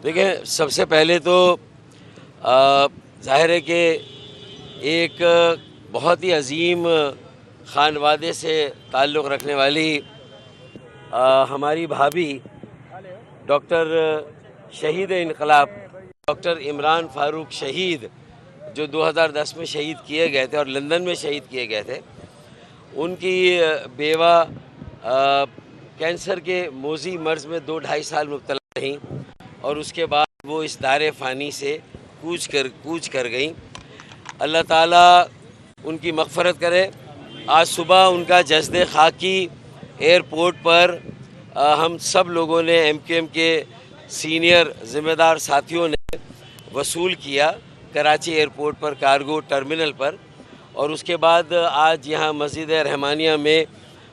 دیکھیں، سب سے پہلے تو ظاہر ہے کہ ایک بہت ہی عظیم خانوادے سے تعلق رکھنے والی ہماری بھابھی ڈاکٹر شہید انقلاب ڈاکٹر عمران فاروق شہید، جو 2010 میں شہید کیے گئے تھے اور لندن میں شہید کیے گئے تھے، ان کی بیوہ کینسر کے موذی مرض میں 2-2.5 سال مبتلا رہیں اور اس کے بعد وہ اس دار فانی سے کوچ کر گئیں۔ اللہ تعالیٰ ان کی مغفرت کرے۔ آج صبح ان کا جسد خاکی ایئرپورٹ پر ہم سب لوگوں نے، ایم کیو ایم کے سینئر ذمہ دار ساتھیوں نے وصول کیا کراچی ایئرپورٹ پر، کارگو ٹرمینل پر، اور اس کے بعد آج یہاں مسجد رحمانیہ میں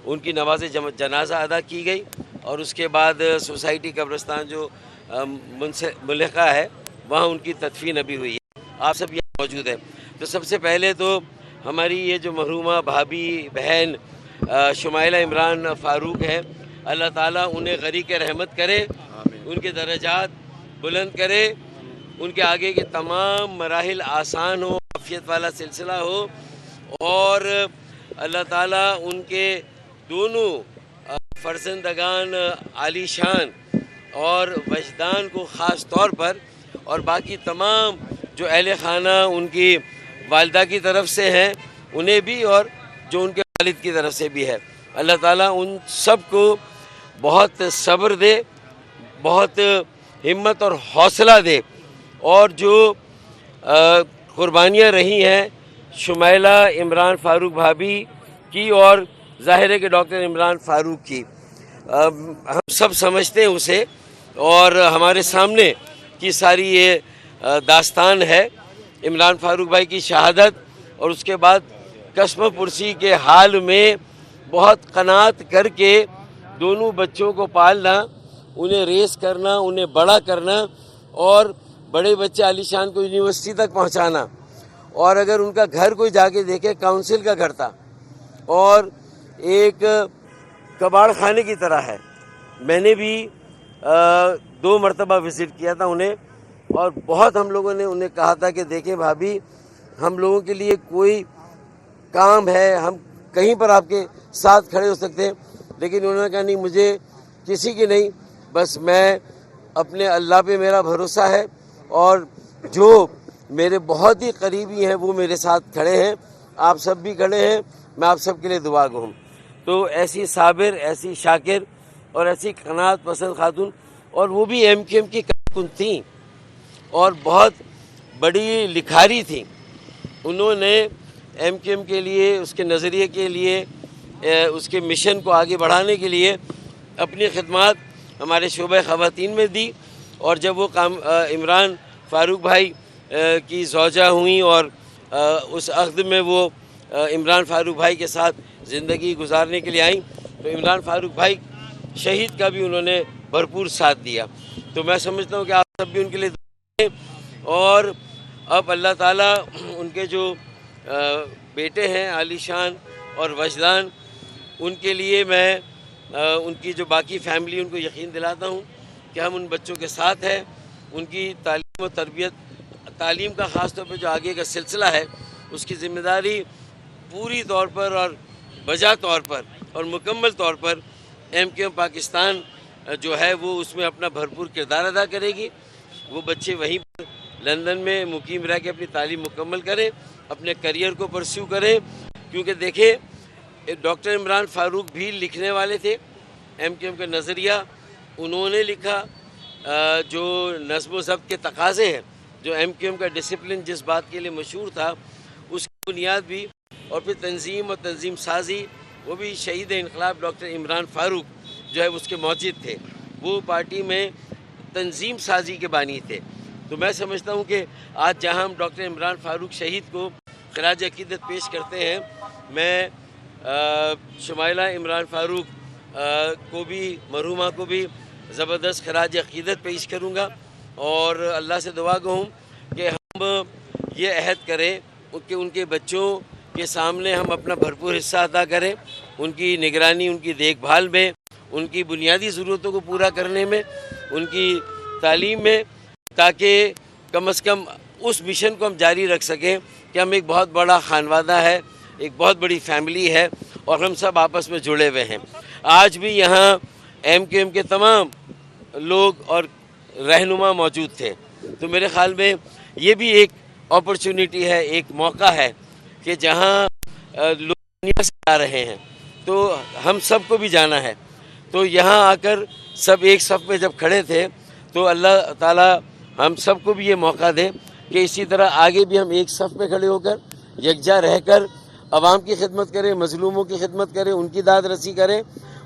ان کی نماز جنازہ ادا کی گئی، اور اس کے بعد سوسائٹی قبرستان جو ملحقہ ہے وہاں ان کی تدفین ابھی ہوئی ہے۔ آپ سب یہاں موجود ہیں۔ تو سب سے پہلے تو ہماری یہ جو مرحومہ بھابھی بہن شمائلہ عمران فاروق ہے، اللہ تعالیٰ انہیں غریق رحمت کرے، ان کے درجات بلند کرے، ان کے آگے کے تمام مراحل آسان ہو، عافیت والا سلسلہ ہو، اور اللہ تعالیٰ ان کے دونوں فرزندگان عالی شان اور وجدان کو خاص طور پر، اور باقی تمام جو اہل خانہ ان کی والدہ کی طرف سے ہیں انہیں بھی، اور جو ان کے والد کی طرف سے بھی ہے، اللہ تعالیٰ ان سب کو بہت صبر دے، بہت ہمت اور حوصلہ دے، اور جو قربانیاں رہی ہیں شمائلہ عمران فاروق بھابھی کی اور ظاہر ہے کہ ڈاکٹر عمران فاروق کی، ہم سب سمجھتے ہیں اسے، اور ہمارے سامنے کی ساری یہ داستان ہے عمران فاروق بھائی کی شہادت، اور اس کے بعد قسم پرسی کے حال میں بہت قناعت کر کے دونوں بچوں کو پالنا، انہیں ریس کرنا، انہیں بڑا کرنا، اور بڑے بچے علی شان کو یونیورسٹی تک پہنچانا، اور اگر ان کا گھر کوئی جا کے دیکھے کاؤنسل کا گھر تھا اور ایک کباڑ خانے کی طرح ہے۔ میں نے بھی 2 مرتبہ وزٹ کیا تھا انہیں، اور بہت ہم لوگوں نے انہیں کہا تھا کہ دیکھیں بھابھی، ہم لوگوں کے لیے کوئی کام ہے، ہم کہیں پر آپ کے ساتھ کھڑے ہو سکتے ہیں، لیکن انہوں نے کہا نہیں، مجھے کسی کی نہیں، بس میں اپنے اللہ پہ میرا بھروسہ ہے، اور جو میرے بہت ہی قریبی ہیں وہ میرے ساتھ کھڑے ہیں، آپ سب بھی کھڑے ہیں، میں آپ سب کے لیے دعا گو ہوں۔ تو ایسی صابر، ایسی شاکر اور ایسی قناعت پسند خاتون، اور وہ بھی ایم کیو ایم کی کارکن تھیں اور بہت بڑی لکھاری تھیں۔ انہوں نے ایم کیو ایم کے لیے، اس کے نظریے کے لیے، اس کے مشن کو آگے بڑھانے کے لیے اپنی خدمات ہمارے شعبہ خواتین میں دی، اور جب وہ عمران فاروق بھائی کی زوجہ ہوئیں اور اس عہد میں وہ عمران فاروق بھائی کے ساتھ زندگی گزارنے کے لیے آئیں، تو عمران فاروق بھائی شہید کا بھی انہوں نے بھرپور ساتھ دیا۔ تو میں سمجھتا ہوں کہ آپ سب بھی ان کے لیے دعا کریں، اور اب اللہ تعالیٰ ان کے جو بیٹے ہیں عالی شان اور وجدان، ان کے لیے میں ان کی جو باقی فیملی، ان کو یقین دلاتا ہوں کہ ہم ان بچوں کے ساتھ ہیں، ان کی تعلیم و تربیت، تعلیم کا خاص طور پہ جو آگے کا سلسلہ ہے، اس کی ذمہ داری پوری طور پر اور بجا طور پر اور مکمل طور پر ایم کیو ایم پاکستان جو ہے وہ اس میں اپنا بھرپور کردار ادا کرے گی۔ وہ بچے وہیں پر لندن میں مقیم رہ کے اپنی تعلیم مکمل کریں، اپنے کریئر کو پرسیو کریں، کیونکہ دیکھیں ڈاکٹر عمران فاروق بھی لکھنے والے تھے، ایم کیو ایم کا نظریہ انہوں نے لکھا، جو نظم و ضبط کے تقاضے ہیں، جو ایم کیو ایم کا ڈسپلن جس بات کے لیے مشہور تھا، اس کی بنیاد بھی، اور پھر تنظیم اور تنظیم سازی، وہ بھی شہید انقلاب ڈاکٹر عمران فاروق جو ہے اس کے موجد تھے، وہ پارٹی میں تنظیم سازی کے بانی تھے۔ تو میں سمجھتا ہوں کہ آج جہاں ہم ڈاکٹر عمران فاروق شہید کو خراج عقیدت پیش کرتے ہیں، میں شمائلہ عمران فاروق کو بھی، مرحومہ کو بھی زبردست خراج عقیدت پیش کروں گا، اور اللہ سے دعا گو ہوں کہ ہم یہ عہد کریں کہ ان کے بچوں کے سامنے ہم اپنا بھرپور حصہ ادا کریں، ان کی نگرانی، ان کی دیکھ بھال میں، ان کی بنیادی ضرورتوں کو پورا کرنے میں، ان کی تعلیم میں، تاکہ کم از کم اس مشن کو ہم جاری رکھ سکیں کہ ہم ایک بہت بڑا خانوادہ ہے، ایک بہت بڑی فیملی ہے اور ہم سب آپس میں جڑے ہوئے ہیں۔ آج بھی یہاں MQM کے تمام لوگ اور رہنما موجود تھے، تو میرے خیال میں یہ بھی ایک اپرچونٹی ہے، ایک موقع ہے کہ جہاں لوگ دنیا سے آ رہے ہیں تو ہم سب کو بھی جانا ہے، تو یہاں آ کر سب ایک صف میں جب کھڑے تھے تو اللہ تعالیٰ ہم سب کو بھی یہ موقع دے کہ اسی طرح آگے بھی ہم ایک صف میں کھڑے ہو کر یکجا رہ کر عوام کی خدمت کریں، مظلوموں کی خدمت کریں، ان کی داد رسی کریں،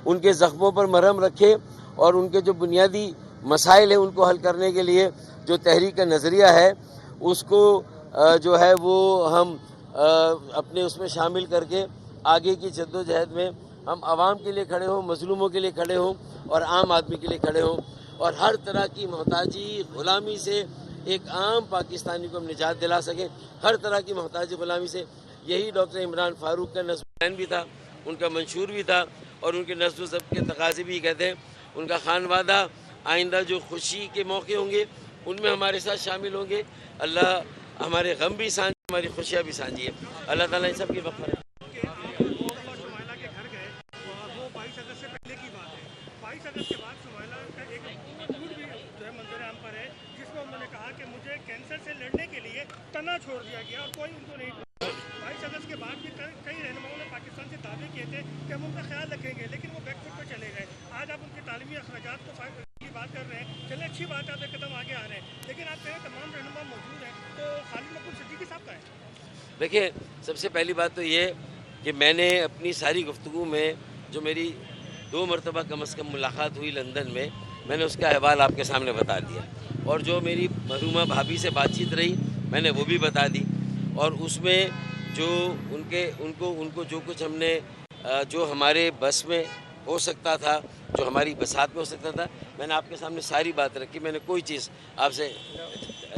ان کے زخموں پر مرہم رکھیں اور ان کے جو بنیادی مسائل ہیں ان کو حل کرنے کے لیے جو تحریک کا نظریہ ہے اس کو جو ہے وہ ہم اپنے اس میں شامل کر کے آگے کی جدوجہد میں ہم عوام کے لیے کھڑے ہوں، مظلوموں کے لیے کھڑے ہوں اور عام آدمی کے لیے کھڑے ہوں اور ہر طرح کی محتاجی غلامی سے ایک عام پاکستانی کو ہم نجات دلا سکیں، ہر طرح کی محتاجی غلامی سے۔ یہی ڈاکٹر عمران فاروق کا نظم العین بھی تھا، ان کا منشور بھی تھا اور ان کے نظم و ضبط کے تقاضے بھی کہتے ہیں۔ ان کا خانوادہ آئندہ جو خوشی کے موقع ہوں گے ان میں ہمارے ساتھ شامل ہوں گے۔ اللہ ہمارے غم بھی سانجھے، ہماری خوشیاں بھی سانجھیے۔ اللہ تعالیٰ ان سب کی مغفرت کرے۔ کینسر سے لڑنے کے لیے تنا چھوڑ دیا گیا اور کوئی ان کو نہیں۔ 22 اگست کے بعد بھی کئی رہنماؤں نے پاکستان سے دعوے کیے تھے کہ ہم ان کا خیال رکھیں گے، لیکن وہ بیک فٹ پہ چلے گئے۔ آج آپ ان کے تعلیمی اخراجات کو کی بات کر رہے ہیں، چلے اچھی بات ہے، آپ ایک قدم آگے آ رہے ہیں، لیکن آپ کہیں تمام رہنما موجود ہیں تو خالد مقبول صدیقی صاحب کا ہے۔ دیکھیں، سب سے پہلی بات تو یہ کہ میں نے اپنی ساری گفتگو میں جو میری 2 مرتبہ کم از کم ملاقات ہوئی لندن میں نے اس کا احوال آپ کے سامنے بتا دیا اور جو میری مرحومہ بھابھی سے بات چیت رہی میں نے وہ بھی بتا دی اور اس میں جو ان کو جو کچھ ہم نے جو ہمارے بس میں ہو سکتا تھا، جو ہماری بساط میں ہو سکتا تھا، میں نے آپ کے سامنے ساری بات رکھی، میں نے کوئی چیز آپ سے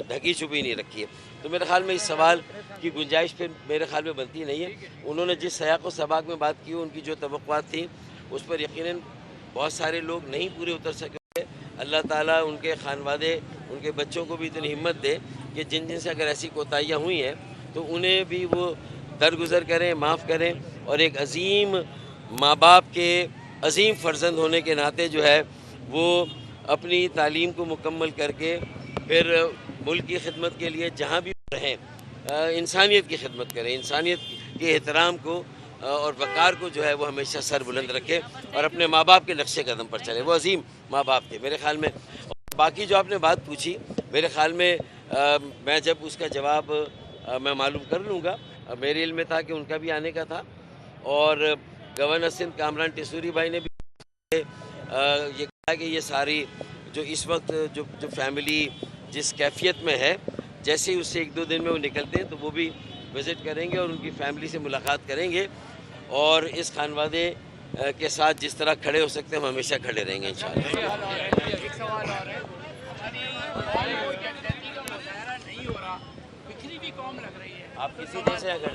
ڈھکی چھپی نہیں رکھی ہے۔ تو میرے خیال میں اس سوال کی گنجائش پھر میرے خیال میں بنتی نہیں ہے۔ انہوں نے جس سیاق و سباق میں بات کی، ان کی جو توقعات تھیں اس پر یقیناً بہت سارے لوگ نہیں پورے اتر سکے۔ اللہ تعالیٰ ان کے خانوادے، ان کے بچوں کو بھی اتنی ہمت دے کہ جن سے اگر ایسی کوتاہیاں ہوئی ہیں تو انہیں بھی وہ درگزر کریں، معاف کریں اور ایک عظیم ماں باپ کے عظیم فرزند ہونے کے ناطے جو ہے وہ اپنی تعلیم کو مکمل کر کے پھر ملک کی خدمت کے لیے جہاں بھی رہیں انسانیت کی خدمت کریں، انسانیت کے احترام کو اور وقار کو جو ہے وہ ہمیشہ سر بلند رکھے اور اپنے ماں باپ کے نقش قدم پر چلے۔ وہ عظیم ماں باپ تھے میرے خیال میں۔ باقی جو آپ نے بات پوچھی میرے خیال میں میں جب اس کا جواب میں معلوم کر لوں گا، میرے علم میں تھا کہ ان کا بھی آنے کا تھا اور گورنر سندھ کامران ٹیسوری بھائی نے بھی یہ کہا کہ یہ ساری جو اس وقت جو فیملی جس کیفیت میں ہے، جیسے ہی اس سے 1-2 دن میں وہ نکلتے ہیں تو وہ بھی وزٹ کریں گے اور ان کی فیملی سے ملاقات کریں گے اور اس خانوادے کے ساتھ جس طرح کھڑے ہو سکتے ہیں ہم ہمیشہ کھڑے رہیں گے انشاءاللہ۔ آپ کسی جیسے اگر